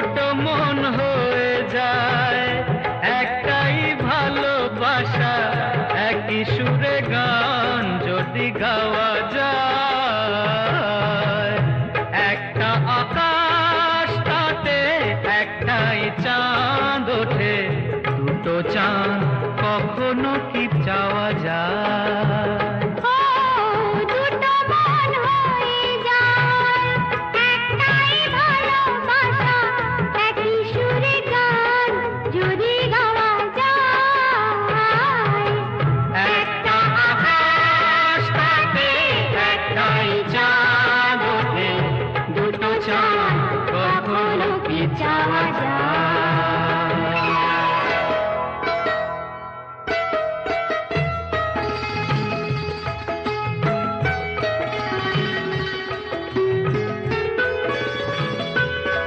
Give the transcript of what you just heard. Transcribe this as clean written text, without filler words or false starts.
দুটো মন হয়ে যায় একটাই ভালোবাসা, একই সুরে গান যদি গাওয়া যায়। একটা আকাশ তাতে একটাই চাঁদ ওঠে, দুটো চাঁদ কখনো কি চাওয়া যায়? চাওয়া যায়।